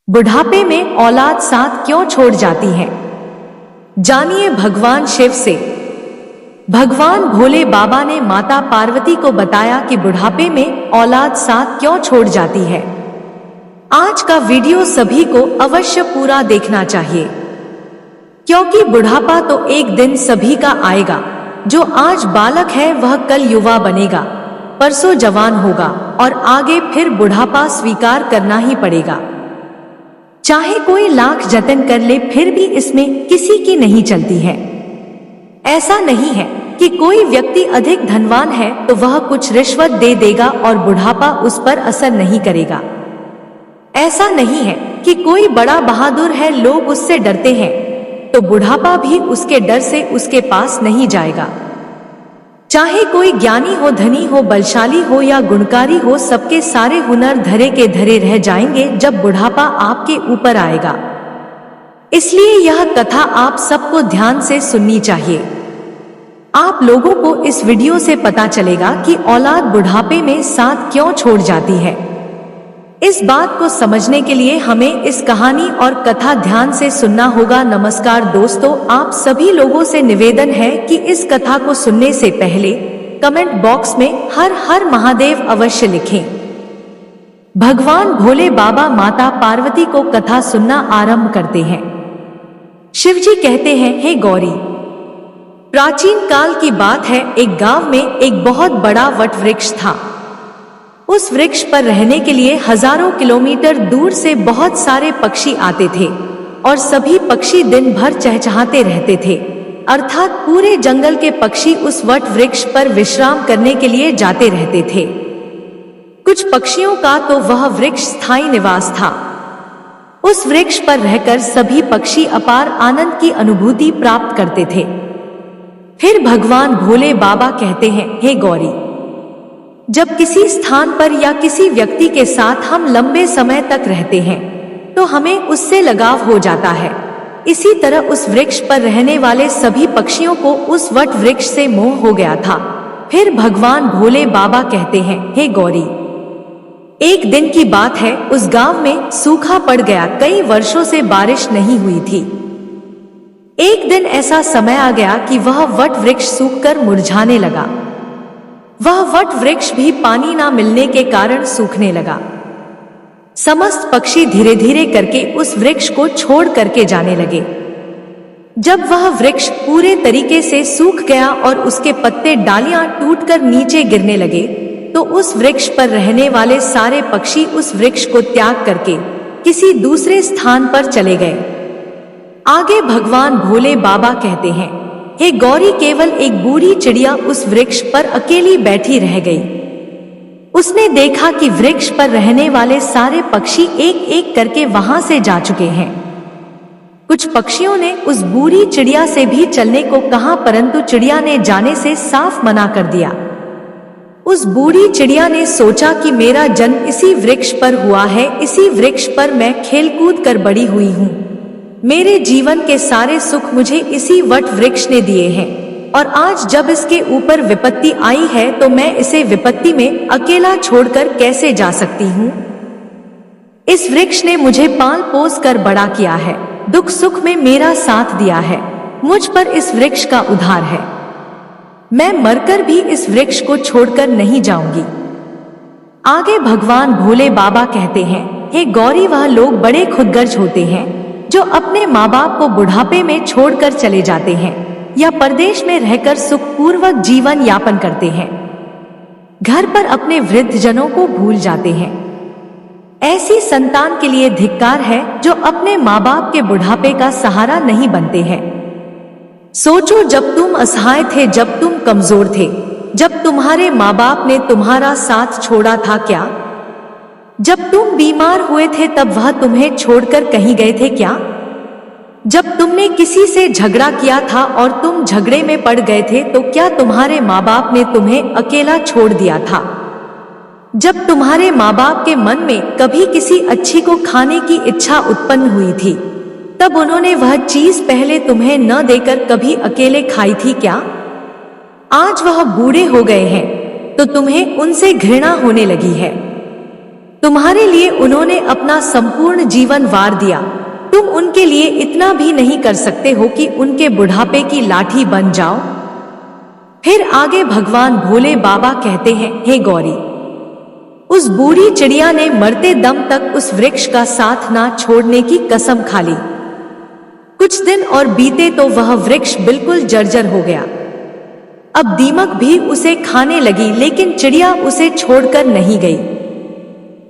बुढ़ापे में औलाद साथ क्यों छोड़ जाती है? जानिए भगवान शिव से। भगवान भोले बाबा ने माता पार्वती को बताया कि बुढ़ापे में औलाद साथ क्यों छोड़ जाती है। आज का वीडियो सभी को अवश्य पूरा देखना चाहिए, क्योंकि बुढ़ापा तो एक दिन सभी का आएगा। जो आज बालक है वह कल युवा बनेगा, परसों जवान होगा और आगे फिर बुढ़ापा स्वीकार करना ही पड़ेगा। चाहे कोई लाख जतन कर ले फिर भी इसमें किसी की नहीं चलती है। ऐसा नहीं है कि कोई व्यक्ति अधिक धनवान है तो वह कुछ रिश्वत दे देगा और बुढ़ापा उस पर असर नहीं करेगा। ऐसा नहीं है कि कोई बड़ा बहादुर है, लोग उससे डरते हैं तो बुढ़ापा भी उसके डर से उसके पास नहीं जाएगा। चाहे कोई ज्ञानी हो, धनी हो, बलशाली हो या गुणकारी हो, सबके सारे हुनर धरे के धरे रह जाएंगे जब बुढ़ापा आपके ऊपर आएगा। इसलिए यह कथा आप सबको ध्यान से सुननी चाहिए। आप लोगों को इस वीडियो से पता चलेगा कि औलाद बुढ़ापे में साथ क्यों छोड़ जाती है। इस बात को समझने के लिए हमें इस कहानी और कथा ध्यान से सुनना होगा। नमस्कार दोस्तों, आप सभी लोगों से निवेदन है कि इस कथा को सुनने से पहले कमेंट बॉक्स में हर हर महादेव अवश्य लिखें। भगवान भोले बाबा माता पार्वती को कथा सुनना आरंभ करते हैं। शिवजी कहते हैं, हे गौरी, प्राचीन काल की बात है, एक गांव में एक बहुत बड़ा वट वृक्ष था। उस वृक्ष पर रहने के लिए हजारों किलोमीटर दूर से बहुत सारे पक्षी आते थे और सभी पक्षी दिन भर चहचहाते रहते थे। अर्थात पूरे जंगल के पक्षी उस वट वृक्ष पर विश्राम करने के लिए जाते रहते थे। कुछ पक्षियों का तो वह वृक्ष स्थायी निवास था। उस वृक्ष पर रहकर सभी पक्षी अपार आनंद की अनुभूति प्राप्त करते थे। फिर भगवान भोले बाबा कहते हैं, हे गौरी, जब किसी स्थान पर या किसी व्यक्ति के साथ हम लंबे समय तक रहते हैं तो हमें उससे लगाव हो जाता है। इसी तरह उस वृक्ष पर रहने वाले सभी पक्षियों को उस वट वृक्ष से मोह हो गया था। फिर भगवान भोले बाबा कहते हैं, हे गौरी, एक दिन की बात है, उस गांव में सूखा पड़ गया। कई वर्षों से बारिश नहीं हुई थी। एक दिन ऐसा समय आ गया कि वह वट वृक्ष सूखकर मुरझाने लगा। वह वट वृक्ष भी पानी ना मिलने के कारण सूखने लगा। समस्त पक्षी धीरे धीरे करके उस वृक्ष को छोड़ करके जाने लगे। जब वह वृक्ष पूरे तरीके से सूख गया और उसके पत्ते डालियां टूटकर नीचे गिरने लगे तो उस वृक्ष पर रहने वाले सारे पक्षी उस वृक्ष को त्याग करके किसी दूसरे स्थान पर चले गए। आगे भगवान भोले बाबा कहते हैं, हे गौरी, केवल एक बूढ़ी चिड़िया उस वृक्ष पर अकेली बैठी रह गई। उसने देखा कि वृक्ष पर रहने वाले सारे पक्षी एक एक करके वहां से जा चुके हैं। कुछ पक्षियों ने उस बूढ़ी चिड़िया से भी चलने को कहा, परंतु चिड़िया ने जाने से साफ मना कर दिया। उस बूढ़ी चिड़िया ने सोचा कि मेरा जन्म इसी वृक्ष पर हुआ है, इसी वृक्ष पर मैं खेलकूद कर बड़ी हुई हूँ। मेरे जीवन के सारे सुख मुझे इसी वट वृक्ष ने दिए हैं और आज जब इसके ऊपर विपत्ति आई है तो मैं इसे विपत्ति में अकेला छोड़कर कैसे जा सकती हूँ। इस वृक्ष ने मुझे पाल पोस कर बड़ा किया है, दुख सुख में मेरा साथ दिया है। मुझ पर इस वृक्ष का उद्धार है। मैं मरकर भी इस वृक्ष को छोड़कर नहीं जाऊंगी। आगे भगवान भोले बाबा कहते हैं, हे गौरी, वह लोग बड़े खुदगर्ज होते हैं जो अपने माँ बाप को बुढ़ापे में छोड़कर चले जाते हैं या परदेश में रहकर सुखपूर्वक जीवन यापन करते हैं। घर पर अपने वृद्धजनों को भूल जाते हैं। ऐसी संतान के लिए धिक्कार है जो अपने माँ बाप के बुढ़ापे का सहारा नहीं बनते हैं। सोचो, जब तुम असहाय थे, जब तुम कमजोर थे, जब तुम्हारे माँ बाप ने तुम्हारा साथ छोड़ा था क्या? जब तुम बीमार हुए थे तब वह तुम्हें छोड़कर कहीं गए थे क्या? जब तुमने किसी से झगड़ा किया था और तुम झगड़े में पड़ गए थे तो क्या तुम्हारे माँ बाप ने तुम्हें अकेला छोड़ दिया था? जब तुम्हारे माँ बाप के मन में कभी किसी अच्छी को खाने की इच्छा उत्पन्न हुई थी तब उन्होंने वह चीज पहले तुम्हें न देकर कभी अकेले खाई थी क्या? आज वह बूढ़े हो गए हैं तो तुम्हें उनसे घृणा होने लगी है। तुम्हारे लिए उन्होंने अपना संपूर्ण जीवन वार दिया। तुम उनके लिए इतना भी नहीं कर सकते हो कि उनके बुढ़ापे की लाठी बन जाओ। फिर आगे भगवान भोले बाबा कहते हैं, हे गौरी, उस बूढ़ी चिड़िया ने मरते दम तक उस वृक्ष का साथ ना छोड़ने की कसम खा ली। कुछ दिन और बीते तो वह वृक्ष बिल्कुल जर्जर हो गया। अब दीमक भी उसे खाने लगी, लेकिन चिड़िया उसे छोड़कर नहीं गई।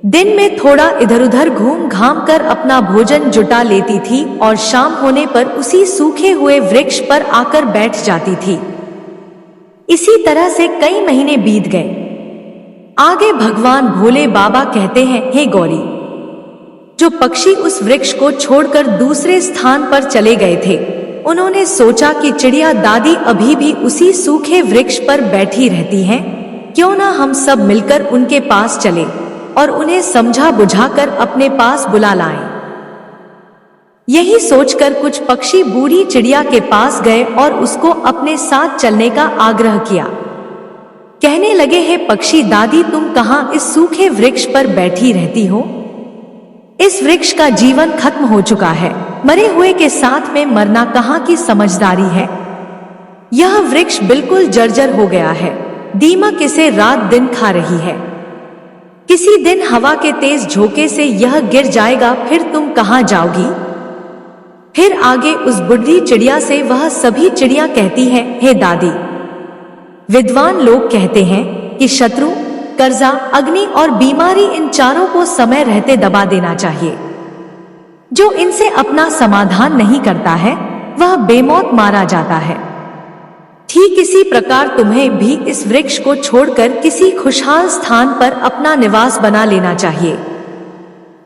दिन में थोड़ा इधर उधर घूम घाम कर अपना भोजन जुटा लेती थी और शाम होने पर उसी सूखे हुए वृक्ष पर आकर बैठ जाती थी। इसी तरह से कई महीने बीत गए। आगे भगवान भोले बाबा कहते हैं, हे गौरी, जो पक्षी उस वृक्ष को छोड़कर दूसरे स्थान पर चले गए थे, उन्होंने सोचा कि चिड़िया दादी अभी भी उसी सूखे वृक्ष पर बैठी रहती हैं, क्यों ना हम सब मिलकर उनके पास चले और उन्हें समझा बुझाकर अपने पास बुला लाएं। यही सोचकर कुछ पक्षी बूढ़ी चिड़िया के पास गए और उसको अपने साथ चलने का आग्रह किया। कहने लगे, हे पक्षी दादी, तुम कहाँ इस सूखे वृक्ष पर बैठी रहती हो? इस वृक्ष का जीवन खत्म हो चुका है। मरे हुए के साथ में मरना कहाँ की समझदारी है? यह वृक्ष बिल्कुल जर्जर हो गया है। दीमक इसे रात दिन खा रही है। किसी दिन हवा के तेज झोंके से यह गिर जाएगा, फिर तुम कहाँ जाओगी? फिर आगे उस बुढ़ी चिड़िया से वह सभी चिड़िया कहती हैं, हे दादी, विद्वान लोग कहते हैं कि शत्रु, कर्जा, अग्नि और बीमारी, इन चारों को समय रहते दबा देना चाहिए। जो इनसे अपना समाधान नहीं करता है वह बेमौत मारा जाता है। ठीक इसी प्रकार तुम्हें भी इस वृक्ष को छोड़कर किसी खुशहाल स्थान पर अपना निवास बना लेना चाहिए।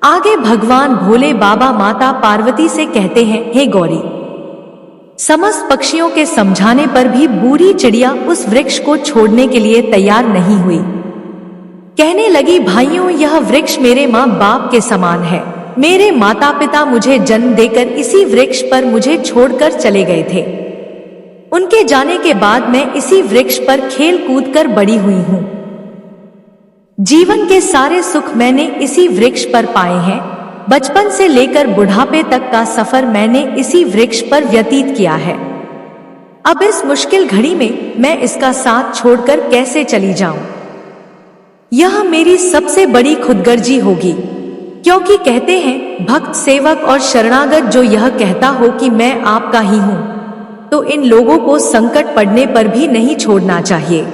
आगे भगवान भोले बाबा माता पार्वती से कहते हैं, हे गौरी, समस्त पक्षियों के समझाने पर भी बूढ़ी चिड़िया उस वृक्ष को छोड़ने के लिए तैयार नहीं हुई। कहने लगी, भाइयों, यह वृक्ष मेरे माँ बाप के समान है। मेरे माता पिता मुझे जन्म देकर इसी वृक्ष पर मुझे छोड़कर चले गए थे। उनके जाने के बाद मैं इसी वृक्ष पर खेल कूद कर बड़ी हुई हूँ। जीवन के सारे सुख मैंने इसी वृक्ष पर पाए हैं। बचपन से लेकर बुढ़ापे तक का सफर मैंने इसी वृक्ष पर व्यतीत किया है। अब इस मुश्किल घड़ी में मैं इसका साथ छोड़कर कैसे चली जाऊं? यह मेरी सबसे बड़ी खुदगर्जी होगी, क्योंकि कहते हैं, भक्त, सेवक और शरणागत जो यह कहता हो कि मैं आपका ही हूं, तो इन लोगों को संकट पड़ने पर भी नहीं छोड़ना चाहिए।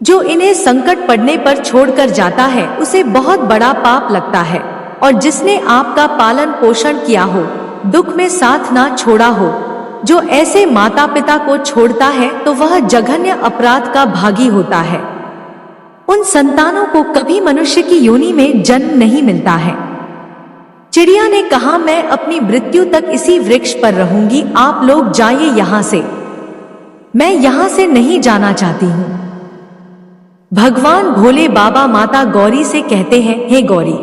जो इन्हें संकट पड़ने पर छोड़कर जाता है उसे बहुत बड़ा पाप लगता है, और जिसने आपका पालन पोषण किया हो, दुख में साथ ना छोड़ा हो, जो ऐसे माता पिता को छोड़ता है तो वह जघन्य अपराध का भागी होता है। उन संतानों को कभी मनुष्य की योनि में जन्म नहीं मिलता है। चिड़िया ने कहा, मैं अपनी मृत्यु तक इसी वृक्ष पर रहूंगी। आप लोग जाइए यहां से, मैं यहां से नहीं जाना चाहती हूं। भगवान भोले बाबा माता गौरी से कहते हैं, हे गौरी,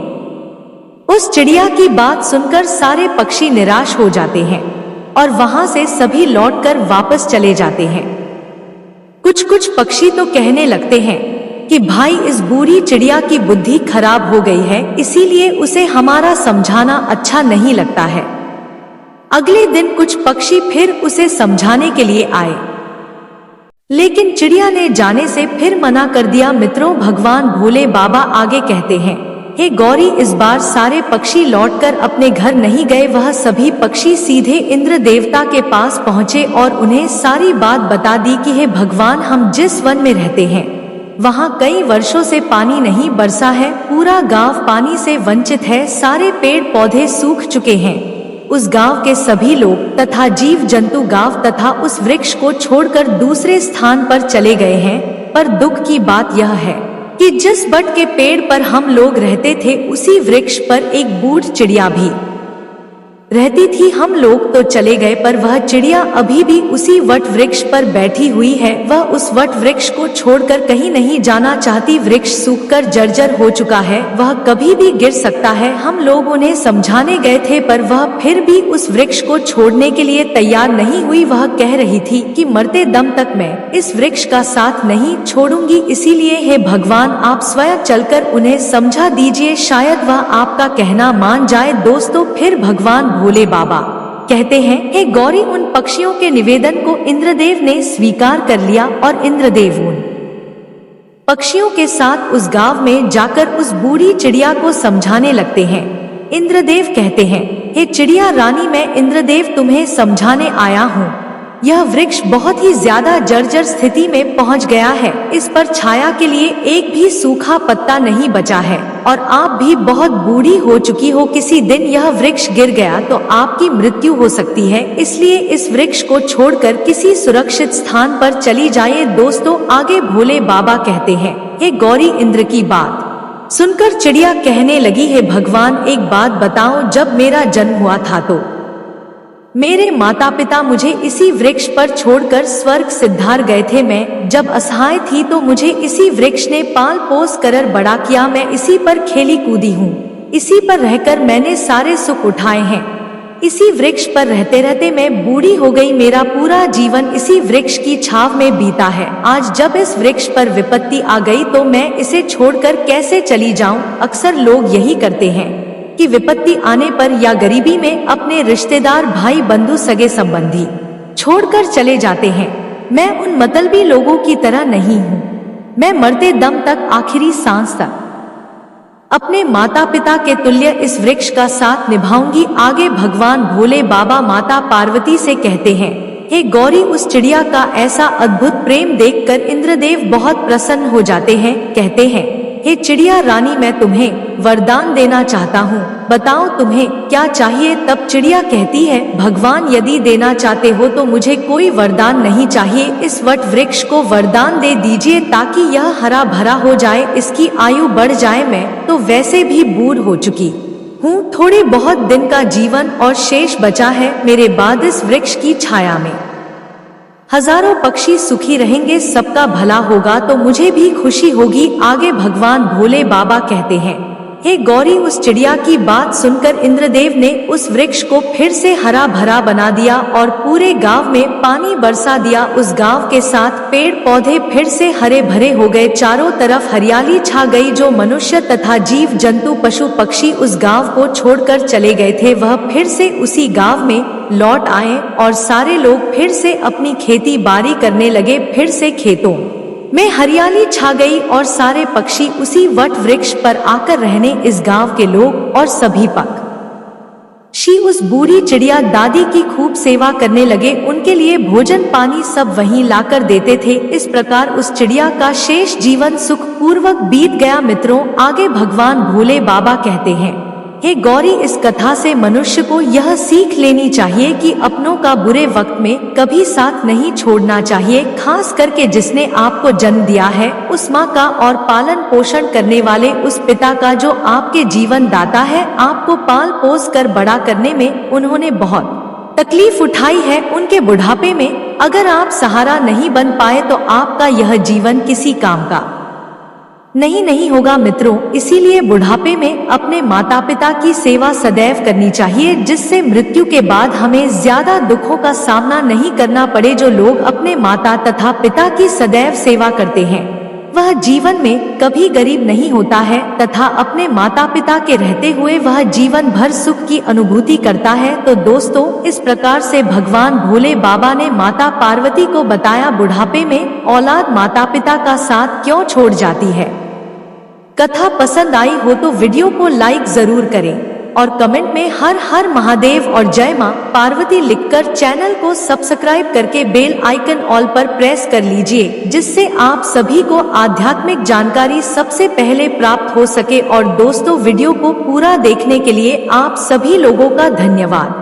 उस चिड़िया की बात सुनकर सारे पक्षी निराश हो जाते हैं और वहां से सभी लौटकर वापस चले जाते हैं। कुछ कुछ पक्षी तो कहने लगते हैं कि भाई, इस बूढ़ी चिड़िया की बुद्धि खराब हो गई है, इसीलिए उसे हमारा समझाना अच्छा नहीं लगता है। अगले दिन कुछ पक्षी फिर उसे समझाने के लिए आए, लेकिन चिड़िया ने जाने से फिर मना कर दिया। मित्रों, भगवान भोले बाबा आगे कहते हैं, हे गौरी, इस बार सारे पक्षी लौटकर अपने घर नहीं गए। वह सभी पक्षी सीधे इंद्र देवता के पास पहुंचे और उन्हें सारी बात बता दी कि हे भगवान, हम जिस वन में रहते हैं वहां कई वर्षों से पानी नहीं बरसा है। पूरा गांव पानी से वंचित है। सारे पेड़ पौधे सूख चुके हैं। उस गांव के सभी लोग तथा जीव जंतु गांव तथा उस वृक्ष को छोड़कर दूसरे स्थान पर चले गए हैं। पर दुख की बात यह है कि जिस बट के पेड़ पर हम लोग रहते थे, उसी वृक्ष पर एक बूढ़ चिड़िया भी रहती थी। हम लोग तो चले गए पर वह चिड़िया अभी भी उसी वट वृक्ष पर बैठी हुई है। वह उस वट वृक्ष को छोड़कर कहीं नहीं जाना चाहती। वृक्ष सूखकर जर्जर हो चुका है, वह कभी भी गिर सकता है। हम लोग उन्हें समझाने गए थे पर वह फिर भी उस वृक्ष को छोड़ने के लिए तैयार नहीं हुई। वह कह रही थी कि मरते दम तक मैं इस वृक्ष का साथ नहीं छोड़ूंगी। इसीलिए हे भगवान, आप स्वयं चलकर उन्हें समझा दीजिए, शायद वह आपका कहना मान जाए। दोस्तों, फिर भगवान भोले बाबा कहते हैं, हे गौरी, उन पक्षियों के निवेदन को इंद्रदेव ने स्वीकार कर लिया और इंद्रदेव उन पक्षियों के साथ उस गांव में जाकर उस बूढ़ी चिड़िया को समझाने लगते हैं। इंद्रदेव कहते हैं, हे चिड़िया रानी, मैं इंद्रदेव तुम्हें समझाने आया हूँ। यह वृक्ष बहुत ही ज्यादा जर्जर स्थिति में पहुंच गया है। इस पर छाया के लिए एक भी सूखा पत्ता नहीं बचा है और आप भी बहुत बूढ़ी हो चुकी हो। किसी दिन यह वृक्ष गिर गया तो आपकी मृत्यु हो सकती है, इसलिए इस वृक्ष को छोड़कर किसी सुरक्षित स्थान पर चली जाइए। दोस्तों, आगे भोले बाबा कहते हैं, हे गौरी, इंद्र की बात सुनकर चिड़िया कहने लगी, हे भगवान, एक बात बताओ, जब मेरा जन्म हुआ था तो मेरे माता पिता मुझे इसी वृक्ष पर छोड़कर स्वर्ग सिद्धार गए थे। मैं जब असहाय थी तो मुझे इसी वृक्ष ने पाल पोस कर बड़ा किया। मैं इसी पर खेली कूदी हूँ, इसी पर रहकर मैंने सारे सुख उठाए हैं। इसी वृक्ष पर रहते रहते मैं बूढ़ी हो गई। मेरा पूरा जीवन इसी वृक्ष की छाव में बीता है। आज जब इस वृक्ष पर विपत्ति आ गई तो मैं इसे छोड़कर कैसे चली जाऊं? अक्सर लोग यही करते हैं कि विपत्ति आने पर या गरीबी में अपने रिश्तेदार, भाई बंधु, सगे संबंधी छोड़कर चले जाते हैं। मैं उन मतलबी लोगों की तरह नहीं हूँ। मैं मरते दम तक, आखिरी सांस तक अपने माता पिता के तुल्य इस वृक्ष का साथ निभाऊंगी। आगे भगवान भोले बाबा माता पार्वती से कहते हैं, हे गौरी, उस चिड़िया का ऐसा अद्भुत प्रेम देखकर इंद्रदेव बहुत प्रसन्न हो जाते हैं। कहते हैं, हे चिड़िया रानी, मैं तुम्हें वरदान देना चाहता हूँ, बताओ तुम्हें क्या चाहिए? तब चिड़िया कहती है, भगवान, यदि देना चाहते हो तो मुझे कोई वरदान नहीं चाहिए। इस वट वृक्ष को वरदान दे दीजिए ताकि यह हरा भरा हो जाए, इसकी आयु बढ़ जाए। मैं तो वैसे भी बूढ़ हो चुकी हूँ, थोड़े बहुत दिन का जीवन और शेष बचा है। मेरे बाद इस वृक्ष की छाया में हजारों पक्षी सुखी रहेंगे, सबका भला होगा तो मुझे भी खुशी होगी। आगे भगवान भोले बाबा कहते हैं, हे गौरी, उस चिड़िया की बात सुनकर इंद्रदेव ने उस वृक्ष को फिर से हरा भरा बना दिया और पूरे गांव में पानी बरसा दिया। उस गांव के साथ पेड़ पौधे फिर से हरे भरे हो गए, चारों तरफ हरियाली छा गई। जो मनुष्य तथा जीव जंतु, पशु पक्षी उस गांव को छोड़कर चले गए थे, वह फिर से उसी गांव में लौट आए और सारे लोग फिर से अपनी खेती बाड़ी करने लगे। फिर से खेतों में हरियाली छा गई और सारे पक्षी उसी वट वृक्ष पर आकर रहने इस गांव के लोग और सभी पक्षी उस बूढ़ी चिड़िया दादी की खूब सेवा करने लगे। उनके लिए भोजन पानी सब वहीं लाकर देते थे। इस प्रकार उस चिड़िया का शेष जीवन सुख पूर्वक बीत गया। मित्रों, आगे भगवान भोले बाबा कहते हैं, हे गौरी, इस कथा से मनुष्य को यह सीख लेनी चाहिए कि अपनों का बुरे वक्त में कभी साथ नहीं छोड़ना चाहिए। खास करके जिसने आपको जन्म दिया है, उस माँ का और पालन पोषण करने वाले उस पिता का जो आपके जीवन दाता है। आपको पाल पोस कर बड़ा करने में उन्होंने बहुत तकलीफ उठाई है। उनके बुढ़ापे में अगर आप सहारा नहीं बन पाए तो आपका यह जीवन किसी काम का नहीं होगा। मित्रों, इसीलिए बुढ़ापे में अपने माता पिता की सेवा सदैव करनी चाहिए, जिससे मृत्यु के बाद हमें ज्यादा दुखों का सामना नहीं करना पड़े। जो लोग अपने माता तथा पिता की सदैव सेवा करते हैं, वह जीवन में कभी गरीब नहीं होता है तथा अपने माता पिता के रहते हुए वह जीवन भर सुख की अनुभूति करता है। तो दोस्तों, इस प्रकार से भगवान भोले बाबा ने माता पार्वती को बताया, बुढ़ापे में औलाद माता पिता का साथ क्यों छोड़ जाती है। कथा पसंद आई हो तो वीडियो को लाइक जरूर करें और कमेंट में हर हर महादेव और जय मां पार्वती लिखकर चैनल को सब्सक्राइब करके बेल आइकन ऑल पर प्रेस कर लीजिए, जिससे आप सभी को आध्यात्मिक जानकारी सबसे पहले प्राप्त हो सके। और दोस्तों, वीडियो को पूरा देखने के लिए आप सभी लोगों का धन्यवाद।